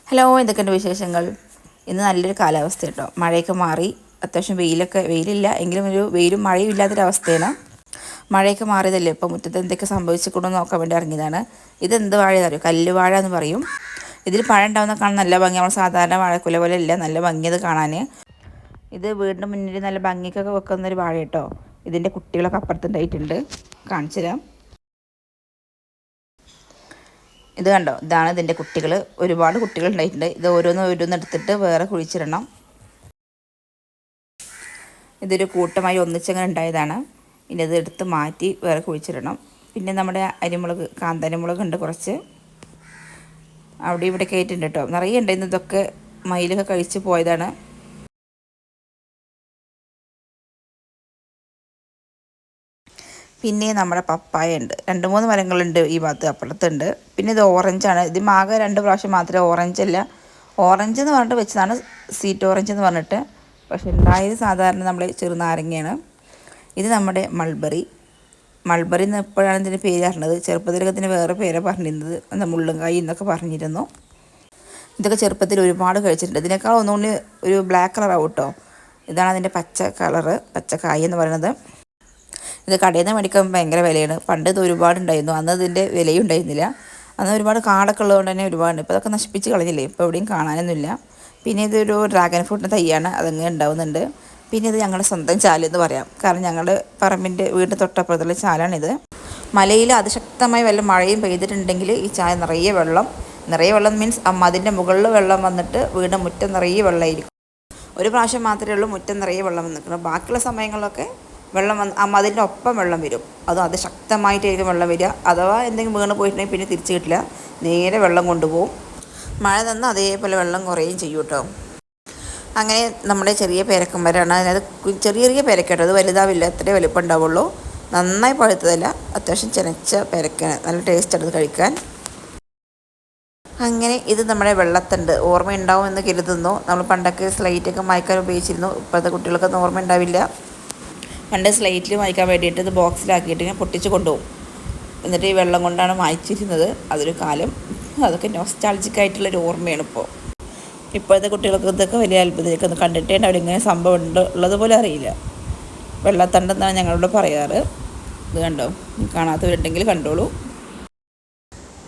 Hello, എന്തൊക്കെയുണ്ട് വിശേഷങ്ങൾ? ഇന്ന് നല്ലൊരു കാലാവസ്ഥ കേട്ടോ. മഴയൊക്കെ മാറി, അത്യാവശ്യം വെയിലില്ല എങ്കിലും ഒരു വെയിലും മഴയും ഇല്ലാത്തൊരവസ്ഥയാണ്. മഴയൊക്കെ മാറിയതല്ലേ, ഇപ്പോൾ മുറ്റത്ത് എന്തൊക്കെ സംഭവിച്ചിട്ടുണ്ടെന്ന് നോക്കാൻ വേണ്ടി ഇറങ്ങിയതാണ്. ഇതെന്ത് വാഴയെന്ന് അറിയോ? കല്ലുവാഴ എന്ന് പറയും. ഇതിൽ പഴം ഉണ്ടാകുന്ന കാണാൻ നല്ല ഭംഗി. നമ്മൾ സാധാരണ വാഴക്കുല പോലെ ഇല്ല, നല്ല ഭംഗിയത് കാണാൻ. ഇത് വീടിൻ്റെ മുന്നിൽ നല്ല ഭംഗിക്കൊക്കെ വെക്കുന്നൊരു വാഴ കേട്ടോ. ഇതിൻ്റെ കുട്ടികളൊക്കെ അപ്പുറത്തുണ്ടായിട്ടുണ്ട്, കാണിച്ചു തരാം. ഇത് കണ്ടോ, ഇതാണ് ഇതിൻ്റെ കുട്ടികൾ. ഒരുപാട് കുട്ടികൾ ഉണ്ടായിട്ടുണ്ട്. ഇത് ഓരോന്ന് എടുത്തിട്ട് വേറെ കുഴിച്ചിടണം. ഇതൊരു കൂട്ടമായി ഒന്നിച്ചങ്ങനെ ഉണ്ടായതാണ്. ഇനി ഇത് എടുത്ത് മാറ്റി വേറെ കുഴിച്ചിടണം. പിന്നെ നമ്മുടെ അരിമുളക്, കാന്താരിമുളക് ഉണ്ട് കുറച്ച്, അവിടെ ഇവിടെ കയറ്റിട്ടുണ്ട് കേട്ടോ. നിറയെ ഉണ്ടായിരുന്നു. ഇതൊക്കെ മയിലൊക്കെ കഴിച്ച് പോയതാണ്. പിന്നെ നമ്മുടെ പപ്പായ ഉണ്ട്, 2-3 മരങ്ങളുണ്ട് ഈ ഭാഗത്ത്, അപ്പുറത്തുണ്ട്. പിന്നെ ഇത് ഓറഞ്ചാണ്. ഇത് ആകെ 2 പ്രാവശ്യം മാത്രമേ ഓറഞ്ചല്ല. ഓറഞ്ച് എന്ന് പറഞ്ഞിട്ട് വെച്ചതാണ്, സ്വീറ്റ് ഓറഞ്ച് എന്ന് പറഞ്ഞിട്ട്. പക്ഷെ ഉണ്ടായത് സാധാരണ നമ്മൾ ചെറുനാരങ്ങയാണ്. ഇത് നമ്മുടെ മൾബറി എന്ന് എപ്പോഴാണ് ഇതിൻ്റെ പേര് പറഞ്ഞത്. ചെറുപ്പത്തിലൊക്കെ ഇതിന് വേറെ പേരാണ് പറഞ്ഞിരുന്നത്, എന്താ മുള്ളുങ്കായി എന്നൊക്കെ പറഞ്ഞിരുന്നു. ഇതൊക്കെ ചെറുപ്പത്തിൽ ഒരുപാട് കഴിച്ചിട്ടുണ്ട്. ഇതിനേക്കാൾ ഒന്നുകൂടി ഒരു ബ്ലാക്ക് കളറാവും കേട്ടോ. ഇതാണ് അതിൻ്റെ പച്ച കളറ്, പച്ചക്കായ എന്ന് പറയുന്നത്. ഇത് കടയിൽ നിന്ന് മേടിക്കാൻ ഭയങ്കര വിലയാണ്. പണ്ട് ഇത് ഒരുപാടുണ്ടായിരുന്നു, അന്ന് ഇതിൻ്റെ വിലയും ഉണ്ടായിരുന്നില്ല. അന്ന് ഒരുപാട് കാടൊക്കെ ഉള്ളതുകൊണ്ട് തന്നെ ഒരുപാടുണ്ട്. ഇപ്പോൾ അതൊക്കെ നശിപ്പിച്ച് കളഞ്ഞില്ലേ, ഇപ്പോൾ എവിടെയും കാണാനൊന്നുമില്ല. പിന്നെ ഇതൊരു ഡ്രാഗൺ ഫ്രൂട്ടിൻ്റെ തൈയാണ്, അതങ്ങനെ ഉണ്ടാവുന്നുണ്ട്. പിന്നെ ഇത് ഞങ്ങളുടെ സ്വന്തം ചാലെന്ന് പറയാം, കാരണം ഞങ്ങളുടെ പറമ്പിൻ്റെ വീടിൻ്റെ തൊട്ടപ്പുറത്തുള്ള ചാലാണിത്. മലയിൽ അതിശക്തമായി വല്ല മഴയും പെയ്തിട്ടുണ്ടെങ്കിൽ ഈ ചായ നിറയെ വെള്ളം മീൻസ് അതിൻ്റെ മുകളിൽ വെള്ളം വന്നിട്ട് വീടിൻ്റെ മുറ്റം നിറയെ വെള്ളമായിരിക്കും. ഒരു പ്രാവശ്യം മാത്രമേ ഉള്ളൂ മുറ്റം നിറയെ വെള്ളം വന്നിട്ടുണ്ട്. ബാക്കിയുള്ള സമയങ്ങളിലൊക്കെ വെള്ളം അതിൻ്റെ ഒപ്പം വെള്ളം വരും. അതും അതിശക്തമായിട്ടായിരിക്കും വെള്ളം വരിക. അഥവാ എന്തെങ്കിലും വീണ് പോയിട്ടുണ്ടെങ്കിൽ പിന്നെ തിരിച്ച് കിട്ടില്ല, നേരെ വെള്ളം കൊണ്ടുപോകും. മഴ തന്നാൽ അതേപോലെ വെള്ളം കുറയുകയും ചെയ്യും കേട്ടോ. അങ്ങനെ നമ്മുടെ ചെറിയ പേരക്കന്മാരാണ്. അതിനകത്ത് ചെറിയ ചെറിയ പേരക്കേട്ടോ, അത് വലുതാവില്ല, അത്രേ വലിപ്പം ഉണ്ടാവുള്ളൂ. നന്നായി പഴുത്തതല്ല, അത്യാവശ്യം ചെനച്ച പേരക്കാണ്, നല്ല ടേസ്റ്റാണ് ഇത് കഴിക്കാൻ. അങ്ങനെ ഇത് നമ്മുടെ വെള്ളത്തണ്ട്, ഓർമ്മയുണ്ടാവും എന്ന് കരുതുന്നു. നമ്മൾ പണ്ടൊക്കെ സ്ലൈറ്റൊക്കെ മായ്ക്കാൻ ഉപയോഗിച്ചിരുന്നു. ഇപ്പോഴത്തെ കുട്ടികൾക്കൊന്നും ഓർമ്മ ഉണ്ടാവില്ല. പണ്ട് സ്ലൈറ്റിൽ മായ്ക്കാൻ വേണ്ടിയിട്ട് ഇത് ബോക്സിലാക്കിയിട്ട് ഇങ്ങനെ പൊട്ടിച്ച് കൊണ്ടുപോകും. എന്നിട്ട് ഈ വെള്ളം കൊണ്ടാണ് മായ്ച്ചിരുന്നത്. അതൊരു കാലം. അതൊക്കെ നൊസ്റ്റാൾജിക്കായിട്ടുള്ളൊരു ഓർമ്മയാണ് ഇപ്പോൾ. ഇപ്പോഴത്തെ കുട്ടികൾക്ക് ഇതൊക്കെ വലിയ അത്ഭുതമൊക്കെ ഒന്ന് കണ്ടിട്ടേ അവരിങ്ങനെ സംഭവം ഉള്ളതുപോലെ അറിയില്ല. വെള്ളത്തണ്ടെന്നാണ് ഞങ്ങളിവിടെ പറയാറ്. ഇത് കണ്ടോ, കാണാത്തവരുണ്ടെങ്കിൽ കണ്ടോളൂ.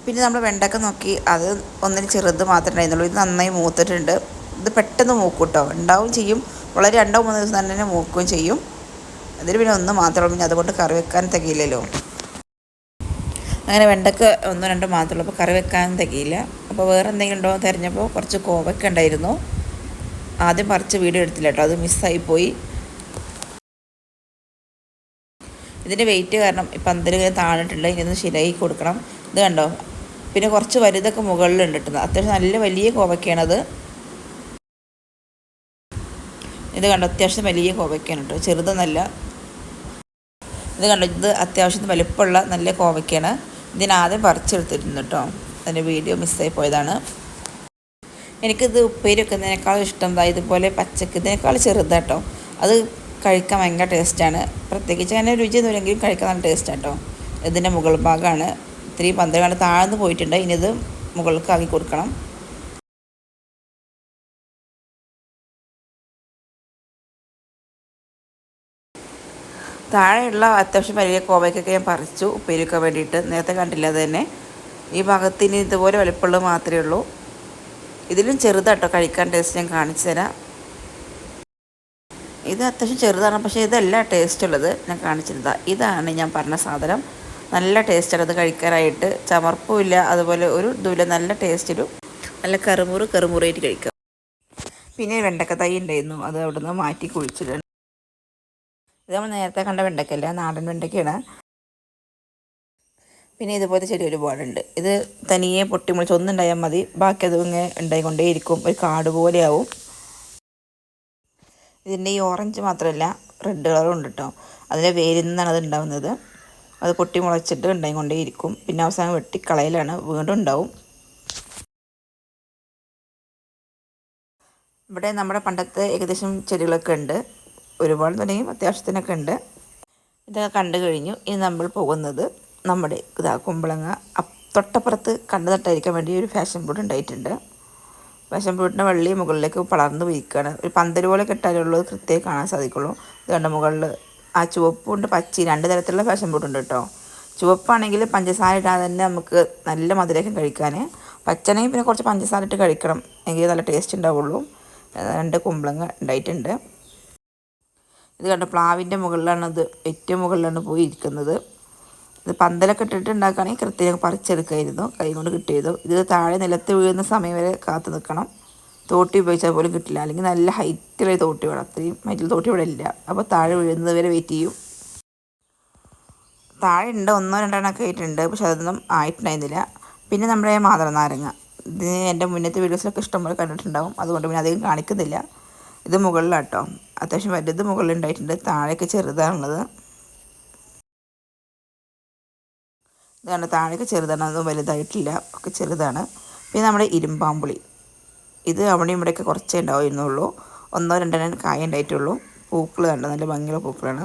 പിന്നെ നമ്മൾ വെണ്ടക്ക നോക്കി, അത് ഒന്നിന് ചെറുത് മാത്രമേ ഉണ്ടായിരുന്നുള്ളൂ. ഇത് നന്നായി മൂത്തിട്ടുണ്ട്. ഇത് പെട്ടെന്ന് മൂക്കും കേട്ടോ, ഉണ്ടാവും ചെയ്യും. വളരെ 2-3 ദിവസം തന്നെ മൂക്കുകയും ചെയ്യും. അതിൽ പിന്നെ ഒന്ന് മാത്രമേ, പിന്നെ അതുകൊണ്ട് കറി വെക്കാൻ തികയില്ലല്ലോ. അങ്ങനെ വെണ്ടക്ക 1-2 മാത്രമേ ഉള്ളൂ, അപ്പോൾ കറി വെക്കാൻ തികയില്ല. അപ്പോൾ വേറെ എന്തെങ്കിലും ഉണ്ടോ എന്ന് തിരഞ്ഞപ്പോൾ കുറച്ച് കോവക്ക ഉണ്ടായിരുന്നു. ആദ്യം പറിച്ച് വീഡിയോ എടുത്തില്ല കേട്ടോ, അത് മിസ്സായിപ്പോയി. ഇതിൻ്റെ വെയിറ്റ് കാരണം ഇപ്പം പന്തലിങ്ങനെ താണിട്ടുണ്ട്, ഇനി ഒന്ന് ശരിയായി കൊടുക്കണം. ഇത് കണ്ടോ, പിന്നെ കുറച്ച് വലുതൊക്കെ മുകളിലുണ്ട് കിട്ടുന്നത്. അത്യാവശ്യം നല്ല വലിയ കോവക്കയാണത്. ഇത് കണ്ടോ, അത്യാവശ്യം വലിയ കോവക്കയാണ് കേട്ടോ, ചെറുതൊന്നല്ല. ഇത് കണ്ടോ, ഇത് അത്യാവശ്യം വലിപ്പമുള്ള നല്ല കോവക്കയാണ്. ഇതിനാദ്യം പറിച്ചെടുത്തിരുന്നു കേട്ടോ, അതിൻ്റെ വീഡിയോ മിസ്സായി പോയതാണ്. എനിക്കിത് ഉപ്പേരി വെക്കുന്നതിനേക്കാളും ഇഷ്ടം ഇതുപോലെ പച്ചക്ക്, ഇതിനേക്കാൾ ചെറുതാട്ടോ. അത് കഴിക്കാൻ ഭയങ്കര ടേസ്റ്റാണ്. പ്രത്യേകിച്ച് അങ്ങനെ രുചിയൊന്നും ഇല്ലെങ്കിലും കഴിക്കാൻ നല്ല ടേസ്റ്റാണ് കേട്ടോ. ഇതിൻ്റെ മുകൾ ഭാഗമാണ് ഇത്തിരി പന്തൽ താഴ്ന്നു പോയിട്ടുണ്ട്. ഇനി ഇത് മുകൾക്ക് ആക്കി കൊടുക്കണം. താഴെയുള്ള അത്യാവശ്യം വലിയ കോവയ്ക്കൊക്കെ ഞാൻ പറിച്ചു ഉപ്പേരി വെക്കാൻ വേണ്ടിയിട്ട്. നേരത്തെ കണ്ടില്ല അത് തന്നെ. ഈ ഭാഗത്തിന് ഇതുപോലെ വലിപ്പമുള്ളത് മാത്രമേ ഉള്ളൂ. ഇതിലും ചെറുതാട്ടോ കഴിക്കാൻ ടേസ്റ്റ്, ഞാൻ കാണിച്ചു തരാം. ഇത് അത്യാവശ്യം ചെറുതാണ്, പക്ഷേ ഇതല്ല ടേസ്റ്റ് ഉള്ളത്. ഞാൻ കാണിച്ചിരുന്നത് ഇതാണ് ഞാൻ പറഞ്ഞ സാധനം. നല്ല ടേസ്റ്റാണ് അത് കഴിക്കാനായിട്ട്. ചമർപ്പുമില്ല, അതുപോലെ ഒരു ഇതുമില്ല, നല്ല ടേസ്റ്റിലും നല്ല കറുമുറായിട്ട് കഴിക്കാം. പിന്നെ വെണ്ടക്ക തൈ ഉണ്ടായിരുന്നു, അത് അവിടെ നിന്ന് മാറ്റി കുഴിച്ചിടണം. ഇത് നമ്മൾ നേരത്തെ കണ്ട വെണ്ടക്കല്ല, നാടൻ വെണ്ടക്കയാണ്. പിന്നെ ഇതുപോലത്തെ ചെടി ഒരുപാടുണ്ട്. ഇത് തനിയെ പൊട്ടിമുളിച്ച് ഒന്നുണ്ടായാൽ മതി, ബാക്കി അത് ഇങ്ങനെ ഉണ്ടായിക്കൊണ്ടേയിരിക്കും, ഒരു കാട് പോലെയാവും. ഇതിൻ്റെ ഈ ഓറഞ്ച് മാത്രമല്ല, റെഡ് കളറും ഉണ്ട് കേട്ടോ. അതിൻ്റെ വേരിൽ നിന്നാണ് അത് ഉണ്ടാകുന്നത്. അത് പൊട്ടി മുളച്ചിട്ട് ഉണ്ടായിക്കൊണ്ടേയിരിക്കും. പിന്നെ അവസാനം വെട്ടിക്കളയിലാണ്, വീണ്ടും ഉണ്ടാവും. ഇവിടെ നമ്മുടെ പണ്ടത്തെ ഏകദേശം ചെടികളൊക്കെ ഉണ്ട്, ഒരുപാട് തുടങ്ങിയും അത്യാവശ്യത്തിനൊക്കെ ഉണ്ട്. ഇതൊക്കെ കണ്ടു കഴിഞ്ഞു. ഇനി നമ്മൾ പോകുന്നത് നമ്മുടെ കുമ്പളങ്ങ തൊട്ടപ്പുറത്ത് കണ്ടു നട്ടായിരിക്കാൻ വേണ്ടി ഒരു ഫാഷൻ ബോർഡ് ഉണ്ടായിട്ടുണ്ട്. പാഷൻ ഫ്രൂട്ടിൻ്റെ വള്ളി മുകളിലേക്ക് പടർന്ന് പോയിക്കുകയാണ്. ഒരു പന്തൽ പോലെ കെട്ടാലുള്ളത് കൃത്യമായി കാണാൻ സാധിക്കുള്ളൂ. ഇത് കണ്ട മുകളിൽ ആ ചുവപ്പുണ്ട് പച്ചയും 2 തരത്തിലുള്ള പാഷൻ ഫ്രൂട്ട് ഉണ്ട് കേട്ടോ. ചുവപ്പാണെങ്കിൽ പഞ്ചസാര ഇടാതെ തന്നെ നമുക്ക് നല്ല മധുരമൊക്കെ കഴിക്കാൻ. പച്ചനെങ്കിൽ പിന്നെ കുറച്ച് പഞ്ചസാര ഇട്ട് കഴിക്കണം, എങ്കിൽ നല്ല ടേസ്റ്റ് ഉണ്ടാവുള്ളൂ. 2 കുമ്പളങ്ങ ഉണ്ടായിട്ടുണ്ട്. ഇത് കണ്ട പ്ലാവിൻ്റെ മുകളിലാണ്, ഇത് ഏറ്റവും മുകളിലാണ് പോയി ഇരിക്കുന്നത്. ഇത് പന്തലൊക്കെ ഇട്ടിട്ട് ഉണ്ടാക്കുകയാണെങ്കിൽ കൃത്യം പറിച്ചെടുക്കായിരുന്നു, കൈ കൊണ്ട് കിട്ടിയതോ. ഇത് താഴെ നിലത്ത് വീഴുന്ന സമയം വരെ കാത്തു നിൽക്കണം. തോട്ടി ഉപയോഗിച്ചാൽ പോലും കിട്ടില്ല, അല്ലെങ്കിൽ നല്ല ഹൈറ്റിലുള്ള തോട്ടി വേണം. അത്രയും ഹൈറ്റിൽ തോട്ടി ഇവിടെ ഇല്ല. അപ്പോൾ താഴെ വീഴുന്നത് വരെ വെയിറ്റ് ചെയ്യും. താഴെ ഉണ്ട് 1-2 ഒക്കെ ആയിട്ടുണ്ട്, പക്ഷെ അതൊന്നും ആയിട്ടുണ്ടായിരുന്നില്ല. പിന്നെ നമ്മുടെ മാതള നാരങ്ങ, ഇത് എൻ്റെ മുന്നത്തെ വീഡിയോസിലൊക്കെ ഇഷ്ടംപോലെ കണ്ടിട്ടുണ്ടാവും, അതുകൊണ്ട് പിന്നെ അധികം കാണിക്കുന്നില്ല. ഇത് മുകളിലാട്ടോ, അത്യാവശ്യം വലുത് മുകളിലുണ്ടായിട്ടുണ്ട്, താഴേക്ക് ചെറുതാണുള്ളത്. ഇതാണ് താഴേക്ക് ചെറുതാണ്, അതൊന്നും വലുതായിട്ടില്ല, ഒക്കെ ചെറുതാണ്. പിന്നെ നമ്മുടെ ഇരുമ്പാമ്പുളി, ഇത് അവിടെയും ഇവിടെയൊക്കെ കുറച്ചേ ഉണ്ടാവുന്നുള്ളൂ. 1-2 കായ ഉണ്ടായിട്ടുള്ളൂ. പൂക്കൾ കണ്ടോ, നല്ല ഭംഗിയുള്ള പൂക്കളാണ്.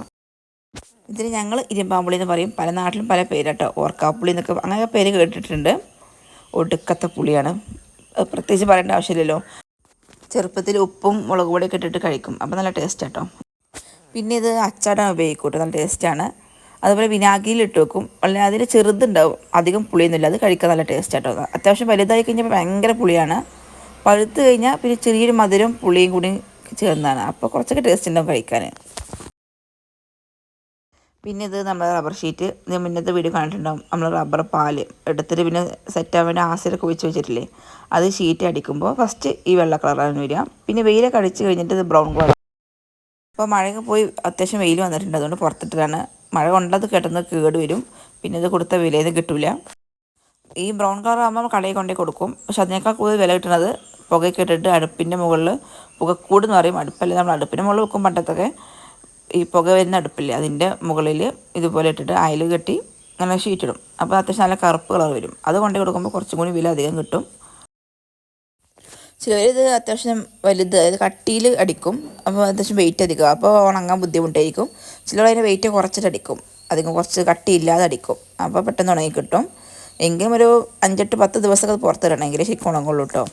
ഇതിന് ഞങ്ങൾ ഇരുമ്പാമ്പുളി എന്ന് പറയും, പല നാട്ടിലും പല പേരാട്ടോ. ഓർക്കാപ്പുളി എന്നൊക്കെ അങ്ങനെ പേര് കേട്ടിട്ടുണ്ട്. ഒടുക്കത്തെ പുളിയാണ്, പ്രത്യേകിച്ച് പറയേണ്ട ആവശ്യമില്ലല്ലോ. ചെറുപ്പത്തിൽ ഉപ്പും മുളക് പൊടിയൊക്കെ ഇട്ടിട്ട് കഴിക്കും, അപ്പോൾ നല്ല ടേസ്റ്റ് കേട്ടോ. പിന്നെ ഇത് അച്ചാടാൻ ഉപയോഗിക്കും കേട്ടോ, നല്ല ടേസ്റ്റാണ്. അതുപോലെ വിനാഗിരിയിൽ ഇട്ട് വെക്കും. അല്ലെങ്കിൽ അതിൽ ചെറുതുണ്ടാവും, അധികം പുളിയൊന്നുമില്ല, അത് കഴിക്കാൻ നല്ല ടേസ്റ്റ് കേട്ടോ. അത്യാവശ്യം വലുതായി കഴിഞ്ഞപ്പോൾ ഭയങ്കര പുളിയാണ്. പഴുത്ത് കഴിഞ്ഞാൽ പിന്നെ ചെറിയൊരു മധുരം പുളിയും കൂടി ചേർന്നതാണ്, അപ്പോൾ കുറച്ചൊക്കെ ടേസ്റ്റ് ഉണ്ടാവും കഴിക്കാൻ. പിന്നെ ഇത് നമ്മുടെ റബ്ബർ ഷീറ്റ്, ഇത് മുന്നത്തെ വീഡിയോ കണ്ടിട്ടുണ്ടാവും. നമ്മൾ റബ്ബർ പാല് എടുത്തിട്ട് പിന്നെ സെറ്റാൻ വേണ്ടി ആസിഡൊക്കെ ഒഴിച്ച് വെച്ചിട്ടില്ലേ, അത് ഷീറ്റ് അടിക്കുമ്പോൾ ഫസ്റ്റ് ഈ വെള്ള കളറാണ് വരിക. പിന്നെ വെയിലൊക്കെ അടിച്ച് കഴിഞ്ഞിട്ട് ഇത് ബ്രൗൺ കളർ. അപ്പോൾ മഴയൊക്കെ പോയി അത്യാവശ്യം വെയിൽ വന്നിട്ടുണ്ട്, അതുകൊണ്ട് പുറത്തിട്ടാണ്. മഴ കൊണ്ടത് കേട്ടുന്നത് കേട് വരും, പിന്നെ ഇത് കൊടുത്ത വിലയിൽ കിട്ടില്ല. ഈ ബ്രൗൺ കളർ ആകുമ്പോൾ കടയിൽ കൊണ്ടേ കൊടുക്കും, പക്ഷെ അതിനേക്കാൾ കൂടുതൽ വില കിട്ടുന്നത് പുകയൊക്കെ ഇട്ടിട്ട് അടുപ്പിൻ്റെ മുകളിൽ പുകക്കൂട് എന്ന് പറയും. അടുപ്പല്ല, നമ്മൾ അടുപ്പിൻ്റെ മുകളിൽ വെക്കും പണ്ടത്തൊക്കെ. ഈ പുക വരുന്ന അടുപ്പില്ലേ, അതിൻ്റെ മുകളിൽ ഇതുപോലെ ഇട്ടിട്ട് അയൽ കെട്ടി അങ്ങനെ ഷീറ്റിടും. അപ്പോൾ അത്യാവശ്യം നല്ല കറുപ്പ് കളർ വരും. അത് കൊണ്ടു കൊടുക്കുമ്പോൾ കുറച്ചും കൂടി വില അധികം കിട്ടും. ചിലവരിത് അത്യാവശ്യം വലുത്, അതായത് കട്ടിയിൽ അടിക്കും, അപ്പോൾ അത്യാവശ്യം വെയിറ്റ് അധികം, അപ്പോൾ ഉണങ്ങാൻ ബുദ്ധിമുട്ടായിരിക്കും. ചിലർ അതിൻ്റെ വെയിറ്റ് കുറച്ചിട്ട് അടിക്കും, അധികം കുറച്ച് കട്ടിയില്ലാതെ അടിക്കും, അപ്പോൾ പെട്ടെന്ന് ഉണങ്ങി കിട്ടും. എങ്കിലും ഒരു 5-10 ദിവസമൊക്കെ പുറത്തിടണമെങ്കിൽ ശരിക്കും ഉണങ്ങുള്ളൂ കേട്ടോ.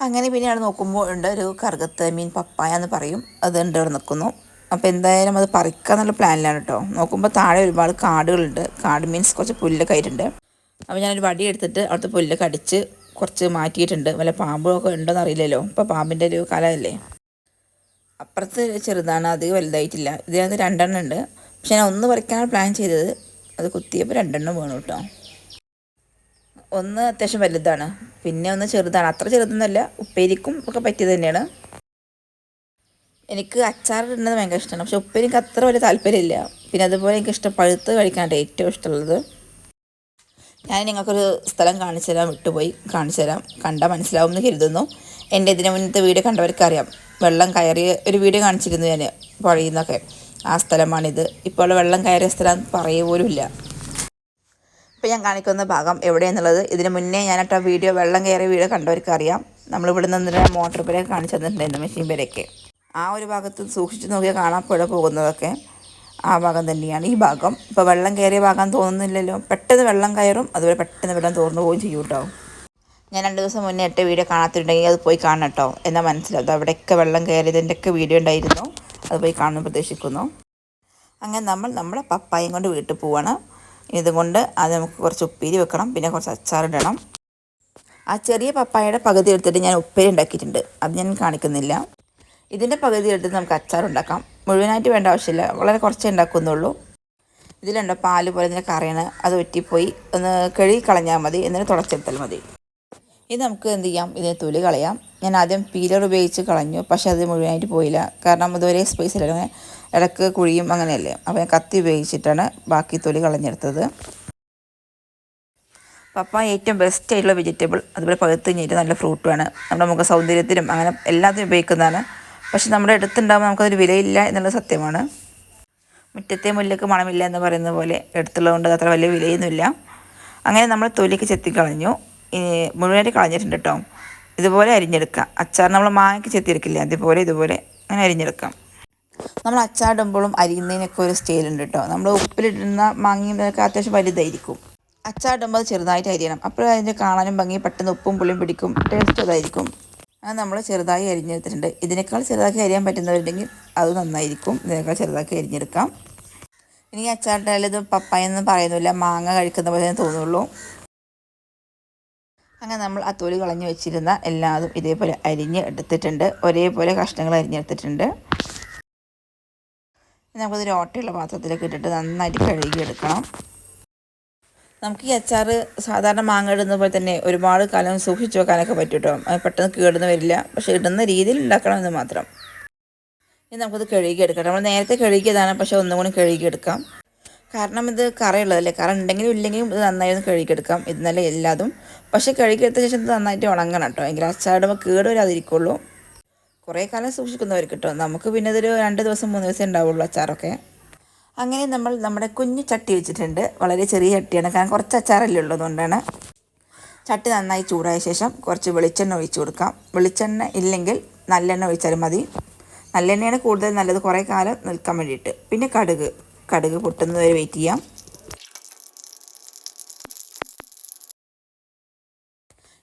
അങ്ങനെ പിന്നെയാണ് നോക്കുമ്പോൾ ഉണ്ട് ഒരു കറുകത്ത് മീൻ പപ്പായ എന്ന് പറയും, അത് ഉണ്ട് ഇവിടെ നിൽക്കുന്നു. അപ്പോൾ എന്തായാലും അത് പറിക്കാന്നുള്ള പ്ലാനിലാണ് കേട്ടോ. നോക്കുമ്പോൾ താഴെ ഒരുപാട് കാടുകളുണ്ട്. കാട് മീൻസ് കുറച്ച് പുല്ലൊക്കെ ആയിട്ടുണ്ട്. അപ്പോൾ ഞാനൊരു വടി എടുത്തിട്ട് അവിടുത്തെ പുല്ലൊക്കെ അടിച്ച് കുറച്ച് മാറ്റിയിട്ടുണ്ട്. വല്ല പാമ്പൊക്കെ ഉണ്ടോയെന്ന് അറിയില്ലല്ലോ, ഇപ്പോൾ പാമ്പിൻ്റെ ഒരു കാലമല്ലേ. അപ്പുറത്ത് ചെറുതാണ്, അധികം വലുതായിട്ടില്ല. ഇതിനകത്ത് 2 ഉണ്ട്, പക്ഷെ ഞാൻ ഒന്ന് പറിക്കാനാണ് പ്ലാൻ ചെയ്തത്. അത് കുത്തിയപ്പോൾ 2 വേണം കേട്ടോ. ഒന്ന് അത്യാവശ്യം വലുതാണ്, പിന്നെ ഒന്ന് ചെറുതാണ്. അത്ര ചെറുതൊന്നുമല്ല, ഉപ്പേരിക്കും ഒക്കെ പറ്റിയത് തന്നെയാണ്. എനിക്ക് അച്ചാർ ഇടുന്നത് ഭയങ്കര ഇഷ്ടമാണ്, പക്ഷെ ഉപ്പേരിക്ക് അത്ര വലിയ താല്പര്യമില്ല. പിന്നെ അതുപോലെ എനിക്കിഷ്ടം പഴുത്ത് കഴിക്കാനായിട്ട് ഏറ്റവും ഇഷ്ടമുള്ളത്. ഞാൻ നിങ്ങൾക്കൊരു സ്ഥലം കാണിച്ചു തരാം, വിട്ടുപോയി കാണിച്ചു തരാം, കണ്ടാൽ മനസ്സിലാവും എന്ന് കരുതുന്നു. എൻ്റെ ഇതിന് മുന്നത്തെ വീഡിയോ കണ്ടവർക്ക് അറിയാം, വെള്ളം കയറിയ ഒരു വീഡിയോ കാണിച്ചിരുന്നു ഞാൻ, പുഴയിൽ നിന്നൊക്കെ. ആ സ്ഥലമാണിത്. ഇപ്പോൾ വെള്ളം കയറിയ സ്ഥലം പറയുക പോലും ഇല്ല. ഇപ്പോൾ ഞാൻ കാണിക്കുന്ന ഭാഗം എവിടെയെന്നുള്ളത് ഇതിന് മുന്നേ ഞാനിട്ട് ആ വീഡിയോ, വെള്ളം കയറിയ വീഡിയോ കണ്ടവർക്ക് അറിയാം. നമ്മളിവിടെ നിന്ന് മോട്ടോർ പേരൊക്കെ കാണിച്ചു തന്നിട്ടുണ്ടായിരുന്നു, മെഷീൻ പേരൊക്കെ. ആ ഒരു ഭാഗത്ത് സൂക്ഷിച്ച് നോക്കിയാൽ കാണാൻ പുഴ പോകുന്നതൊക്കെ ആ ഭാഗം തന്നെയാണ് ഈ ഭാഗം. ഇപ്പോൾ വെള്ളം കയറിയ ഭാഗം തോന്നുന്നില്ലല്ലോ, പെട്ടെന്ന് വെള്ളം കയറും, അതുപോലെ പെട്ടെന്ന് വെള്ളം തോർന്നു പോവുകയും ചെയ്യും കേട്ടോ. ഞാൻ 2 ദിവസം മുന്നേ ഇട്ട വീഡിയോ കാണാത്തിട്ടുണ്ടെങ്കിൽ അത് പോയി കാണണം കേട്ടോ, എന്നാൽ മനസ്സിലാവും അവിടെയൊക്കെ വെള്ളം കയറിയതിൻ്റെയൊക്കെ വീഡിയോ ഉണ്ടായിരുന്നു. അത് പോയി കാണുമെന്ന് പ്രതീക്ഷിക്കുന്നു. അങ്ങനെ നമ്മൾ നമ്മുടെ പപ്പായയും കൊണ്ട് വീട്ടിൽ പോവാണ്. ഇതുകൊണ്ട് അത് നമുക്ക് കുറച്ച് ഉപ്പേരി വെക്കണം, പിന്നെ കുറച്ച് അച്ചാറിടണം. ആ ചെറിയ പപ്പായയുടെ പകുതി എടുത്തിട്ട് ഞാൻ ഉപ്പേരി ഉണ്ടാക്കിയിട്ടുണ്ട്, അത് ഞാൻ കാണിക്കുന്നില്ല. ഇതിൻ്റെ പകുതി എടുത്ത് നമുക്ക് അച്ചാറുണ്ടാക്കാം. മുഴുവനായിട്ട് വേണ്ട ആവശ്യമില്ല, വളരെ കുറച്ചേ ഉണ്ടാക്കുന്നുള്ളൂ. ഇതിലുണ്ടോ പാല് പോലെ ഇതിൻ്റെ കറിയാണ്, അത് ഒറ്റിപ്പോയി ഒന്ന് കഴുകി കളഞ്ഞാൽ മതി, എന്നിട്ട് തുടച്ചെടുത്താൽ മതി. ഇത് നമുക്ക് എന്ത് ചെയ്യാം, ഇതിന് തൊലി കളയാം. ഞാൻ ആദ്യം പീലർ ഉപയോഗിച്ച് കളഞ്ഞു, പക്ഷേ അത് മുഴുവനായിട്ട് പോയില്ല, കാരണം ഇതുവരെ സ്പേസ് ഇല്ല, അങ്ങനെ ഇടക്ക് കുഴിയും അങ്ങനെയല്ലേ. അപ്പോൾ ഞാൻ കത്തി ഉപയോഗിച്ചിട്ടാണ് ബാക്കി തൊലി കളഞ്ഞെടുത്തത്. പപ്പായ ഏറ്റവും ബെസ്റ്റ് ആയിട്ടുള്ള വെജിറ്റബിൾ, അതുപോലെ പഴുത്ത് കഴിഞ്ഞിട്ട് നല്ല ഫ്രൂട്ടുമാണ്. നമ്മുടെ മുഖ സൗന്ദര്യത്തിനും അങ്ങനെ എല്ലാത്തിനും ഉപയോഗിക്കുന്നതാണ്. പക്ഷെ നമ്മുടെ അടുത്തുണ്ടാകുമ്പോൾ നമുക്കതൊരു വിലയില്ല എന്നുള്ളത് സത്യമാണ്. മുറ്റത്തെ മുല്ലക്ക് മണമില്ല എന്ന് പറയുന്ന പോലെ എടുത്തുള്ളതുകൊണ്ട് അത്ര വലിയ വിലയൊന്നുമില്ല. അങ്ങനെ നമ്മൾ തൊലിക്ക് ചെത്തിക്കളഞ്ഞു, മുഴുവനായിട്ട് കളഞ്ഞിട്ടുണ്ട് കേട്ടോ. ഇതുപോലെ അരിഞ്ഞെടുക്കാം. അച്ചാർ നമ്മൾ മാങ്ങയ്ക്ക് ചെത്തിയെടുക്കില്ല, അതുപോലെ ഇതുപോലെ അങ്ങനെ അരിഞ്ഞെടുക്കാം. നമ്മൾ അച്ചാറിടുമ്പോഴും അരിയുന്നതിനൊക്കെ ഒരു സ്റ്റൈലുണ്ട് കേട്ടോ. നമ്മൾ ഉപ്പിലിടുന്ന മാങ്ങയൊക്കെ അത്യാവശ്യം വലുതായിരിക്കും, അച്ചാറിടുമ്പോൾ ചെറുതായിട്ട് അരിയണം, അപ്പോൾ അതിൻ്റെ കാണാനും ഭംഗി, പെട്ടെന്ന് ഉപ്പും പുളിയും പിടിക്കും, ടേസ്റ്റ് അതായിരിക്കും. അത് നമ്മൾ ചെറുതായി അരിഞ്ഞെടുത്തിട്ടുണ്ട്. ഇതിനേക്കാൾ ചെറുതാക്കി അരിയാൻ പറ്റുന്നവരുണ്ടെങ്കിൽ അത് നന്നായിരിക്കും. ഇതിനേക്കാൾ ചെറുതാക്കി അരിഞ്ഞെടുക്കാം. ഇനി അച്ചാറിട്ടാൽ ഇത് പപ്പായൊന്നും പറയുന്നില്ല, മാങ്ങ കഴിക്കുന്ന പോലെ തോന്നുള്ളൂ. അങ്ങനെ നമ്മൾ ആ തൊലി കളഞ്ഞ് വെച്ചിരുന്ന എല്ലാതും ഇതേപോലെ അരിഞ്ഞ് എടുത്തിട്ടുണ്ട്. ഒരേപോലെ കഷ്ണങ്ങൾ അരിഞ്ഞെടുത്തിട്ടുണ്ട്. നമുക്കതൊരു ഓട്ടയുള്ള പാത്രത്തിലേക്ക് ഇട്ടിട്ട് നന്നായിട്ട് കഴുകിയെടുക്കണം. നമുക്ക് ഈ അച്ചാർ സാധാരണ മാങ്ങ ഇടുന്ന പോലെ തന്നെ ഒരുപാട് കാലം സൂക്ഷിച്ച് വെക്കാനൊക്കെ പറ്റും കേട്ടോ. അത് പെട്ടെന്ന് കേടുന്ന് വരില്ല. പക്ഷേ ഇടുന്ന രീതിയിൽ ഉണ്ടാക്കണമെന്ന് മാത്രം. ഇനി നമുക്കത് കഴുകിയെടുക്കാം. നമ്മൾ നേരത്തെ കഴുകിയതാണ്, പക്ഷേ ഒന്നും കൂടി കഴുകിയെടുക്കാം. കാരണം ഇത് കറയുള്ളതല്ലേ, കറ ഉണ്ടെങ്കിലും ഇല്ലെങ്കിലും ഇത് നന്നായി ഒന്ന് കഴുകിയെടുക്കാം. ഇത് നല്ല എല്ലാതും. പക്ഷേ കഴുകിയെടുത്ത ശേഷം ഇത് നന്നായിട്ട് ഉണങ്ങണം കേട്ടോ. എങ്കിൽ അച്ചാറിടുമ്പോൾ കേട് വരാതിരിക്കുള്ളൂ. കുറേ കാലം സൂക്ഷിക്കുന്നവർക്ക് കേട്ടോ. നമുക്ക് പിന്നെ ഇതൊരു 2 ദിവസം 3 ദിവസം ഉണ്ടാവുള്ളൂ അച്ചാറൊക്കെ. അങ്ങനെ നമ്മൾ നമ്മുടെ കുഞ്ഞു ചട്ടി വെച്ചിട്ടുണ്ട്. വളരെ ചെറിയ ചട്ടിയാണ്, കാരണം കുറച്ച് അച്ചാറല്ലേ ഉള്ളൂ, അതുകൊണ്ടാണ്. ചട്ടി നന്നായി ചൂടായ ശേഷം കുറച്ച് വെളിച്ചെണ്ണ ഒഴിച്ചു കൊടുക്കാം. വെളിച്ചെണ്ണ ഇല്ലെങ്കിൽ നല്ലെണ്ണ ഒഴിച്ചാലും മതി. നല്ലെണ്ണയാണ് കൂടുതൽ നല്ലത്, കുറേ കാലം നിൽക്കാൻ വേണ്ടിയിട്ട്. പിന്നെ കടുക് പൊട്ടുന്നത് വരെ വെയിറ്റ് ചെയ്യാം.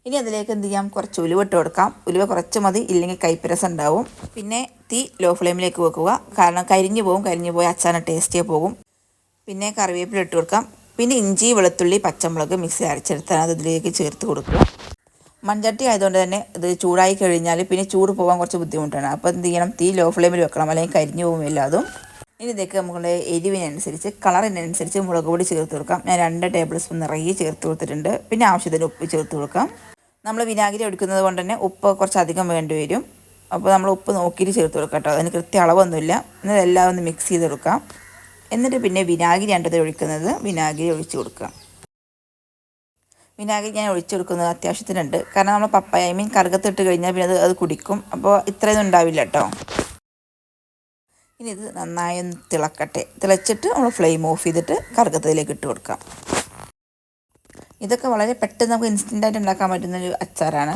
ഇനി അതിലേക്ക് എന്ത് ചെയ്യാം, കുറച്ച് ഉലുവ ഇട്ട് കൊടുക്കാം. ഉലുവ കുറച്ച് മതി, ഇല്ലെങ്കിൽ കൈപ്പരസം ഉണ്ടാവും. പിന്നെ തീ ലോ ഫ്ലെയിമിലേക്ക് വെക്കുക, കാരണം കരിഞ്ഞു പോയി അച്ചാറിന് ടേസ്റ്റേ പോകും. പിന്നെ കറിവേപ്പില ഇട്ട് കൊടുക്കാം. പിന്നെ ഇഞ്ചി, വെളുത്തുള്ളി, പച്ചമുളക് മിക്സി അരച്ചെടുത്താണ് അത് ഇതിലേക്ക് ചേർത്ത് കൊടുക്കുക. മൺചട്ടി ആയതുകൊണ്ട് തന്നെ ഇത് ചൂടായി കഴിഞ്ഞാൽ പിന്നെ ചൂട് പോകാൻ കുറച്ച് ബുദ്ധിമുട്ടാണ്. അപ്പോൾ എന്ത് ചെയ്യണം, തീ ലോ ഫ്ലെയിമിൽ വെക്കണം, അല്ലെങ്കിൽ കരിഞ്ഞു പോകും എല്ലാതും. ഇനി ഇതൊക്കെ നമ്മുടെ എരിവിനനുസരിച്ച് കളറിനനുസരിച്ച് മുളക് പൊടി ചേർത്ത് കൊടുക്കാം. ഞാൻ 2 ടേബിൾ സ്പൂൺ നിറയെ ചേർത്ത് കൊടുത്തിട്ടുണ്ട്. പിന്നെ ആവശ്യത്തിന് ഉപ്പ് ചേർത്ത് കൊടുക്കാം. നമ്മൾ വിനാഗിരി എടുക്കുന്നത് കൊണ്ട് തന്നെ ഉപ്പ് കുറച്ചധികം വേണ്ടി വരും. അപ്പോൾ നമ്മൾ ഉപ്പ് നോക്കിയിട്ട് ചേർത്ത് കൊടുക്കാം കേട്ടോ. അതിന് കൃത്യ അളവൊന്നുമില്ല. എന്നിട്ട് എല്ലാം ഒന്ന് മിക്സ് ചെയ്ത് കൊടുക്കാം. എന്നിട്ട് പിന്നെ വിനാഗിരി ഒഴിക്കുന്നത്, വിനാഗിരി ഒഴിച്ച് കൊടുക്കാം. വിനാഗിരി ഞാൻ ഒഴിച്ചു കൊടുക്കുന്നത് അത്യാവശ്യത്തിനുണ്ട്, കാരണം നമ്മൾ പപ്പായ കറുകത്തിട്ട് കഴിഞ്ഞാൽ പിന്നെ അത് കുടിക്കും. അപ്പോൾ ഇത്രയൊന്നും ഉണ്ടാവില്ല കേട്ടോ. ഇനി ഇത് നന്നായി ഒന്ന് തിളക്കട്ടെ. തിളച്ചിട്ട് നമ്മൾ ഫ്ലെയിം ഓഫ് ചെയ്തിട്ട് കറുകത്തിലേക്ക് ഇട്ട് കൊടുക്കാം. ഇതൊക്കെ വളരെ പെട്ടെന്ന് നമുക്ക് ഇൻസ്റ്റൻ്റായിട്ട് ഉണ്ടാക്കാൻ പറ്റുന്നൊരു അച്ചാറാണ്.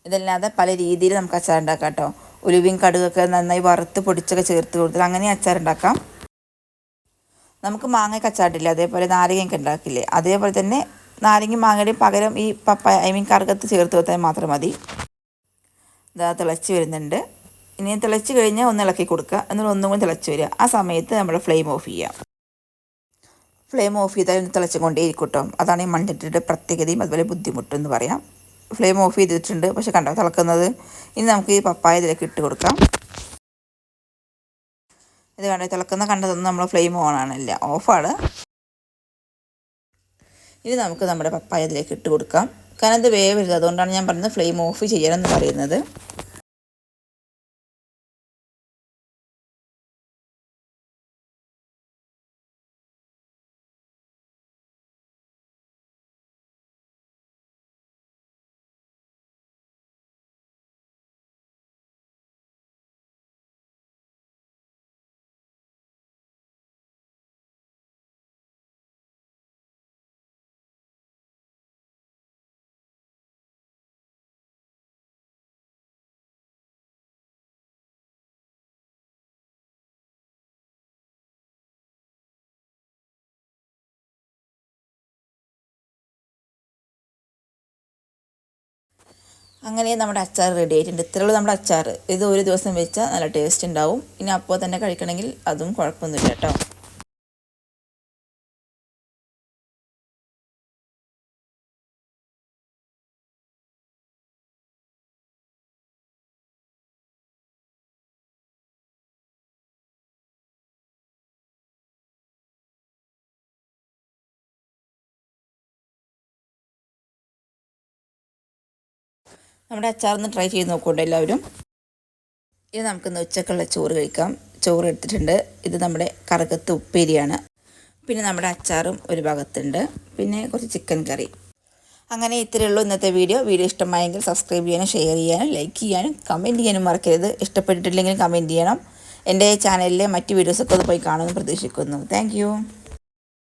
ഇതല്ലാതെ പല രീതിയിൽ നമുക്ക് അച്ചാർ ഉണ്ടാക്കാം കേട്ടോ. ഉലുവയും കടുകൊക്കെ നന്നായി വറുത്ത് പൊടിച്ചൊക്കെ ചേർത്ത് കൊടുത്തിട്ട് അങ്ങനെ അച്ചാർ ഉണ്ടാക്കാം. നമുക്ക് മാങ്ങയ്ക്ക് അച്ചാറിട്ടില്ല, അതേപോലെ നാരങ്ങയൊക്കെ ഉണ്ടാക്കില്ലേ, അതേപോലെ തന്നെ നാരങ്ങ മാങ്ങയുടെയും പകരം ഈ പപ്പായ കറുകത്ത് ചേർത്ത് കൊടുത്താൽ മാത്രം മതി. ഇതാ തിളച്ച് വരുന്നുണ്ട്. ഇനി തിളച്ച് കഴിഞ്ഞാൽ ഒന്ന് ഇളക്കി കൊടുക്കുക. എന്നിട്ട് ഒന്നും കൂടി തിളച്ച് വരിക. ആ സമയത്ത് നമ്മൾ ഫ്ലെയിം ഓഫ് ചെയ്യാം. ഫ്ലെയിം ഓഫ് ചെയ്താൽ തിളച്ചും കൊണ്ടേയിരിക്കും കേട്ടോ. അതാണ് ഈ മൺചട്ടിയുടെ പ്രത്യേകതയും അതുപോലെ ബുദ്ധിമുട്ടെന്ന് പറയാം. ഫ്ലെയിം ഓഫ് ചെയ്തിട്ടുണ്ട്, പക്ഷെ കണ്ടോ തിളക്കുന്നത്. ഇനി നമുക്ക് ഈ പപ്പായ ഇതിലേക്ക് ഇട്ട് കൊടുക്കാം. ഇത് കണ്ടോ തിളക്കുന്ന കണ്ടതൊന്നും നമ്മൾ ഫ്ലെയിം ഓൺ ആണില്ല, ഓഫാണ്. ഇനി നമുക്ക് നമ്മുടെ പപ്പായ ഇതിലേക്ക് ഇട്ട് കൊടുക്കാം. കാരണം ഇത് വേവരുത്, അതുകൊണ്ടാണ് ഞാൻ പറഞ്ഞത് ഫ്ലെയിം ഓഫ് ചെയ്യണമെന്ന് പറയുന്നത്. അങ്ങനെ നമ്മുടെ അച്ചാർ റെഡി ആയിട്ടുണ്ട്. ഇത്രയുള്ളൂ നമ്മുടെ അച്ചാർ. ഇത് ഒരു ദിവസം വെച്ചാൽ നല്ല ടേസ്റ്റ് ഉണ്ടാവും. ഇനി അപ്പോൾ തന്നെ കഴിക്കണമെങ്കിൽ അതും കുഴപ്പമൊന്നുമില്ല കേട്ടോ. നമ്മുടെ അച്ചാറൊന്ന് ട്രൈ ചെയ്ത് നോക്കൂട്ടോ എല്ലാവരും. ഇനി നമുക്കിന്ന് ഉച്ചക്കുള്ള ചോറ് കഴിക്കാം. ചോറ് എടുത്തിട്ടുണ്ട്. ഇത് നമ്മുടെ കറുകത്ത് ഉപ്പേരിയാണ്. പിന്നെ നമ്മുടെ അച്ചാറും ഒരു ഭാഗത്തുണ്ട്. പിന്നെ കുറച്ച് ചിക്കൻ കറി. അങ്ങനെ ഇത്രയേ ഉള്ളൂ ഇന്നത്തെ വീഡിയോ. ഇഷ്ടമായെങ്കിൽ സബ്സ്ക്രൈബ് ചെയ്യാനും ഷെയർ ചെയ്യാനും ലൈക്ക് ചെയ്യാനും കമൻറ്റ് ചെയ്യാനും മറക്കരുത്. ഇഷ്ടപ്പെട്ടിട്ടില്ലെങ്കിൽ കമൻറ്റ് ചെയ്യണം. എൻ്റെ ചാനലിലെ മറ്റ് വീഡിയോസൊക്കെ ഒന്ന് പോയി കാണുമെന്ന് പ്രതീക്ഷിക്കുന്നു. താങ്ക്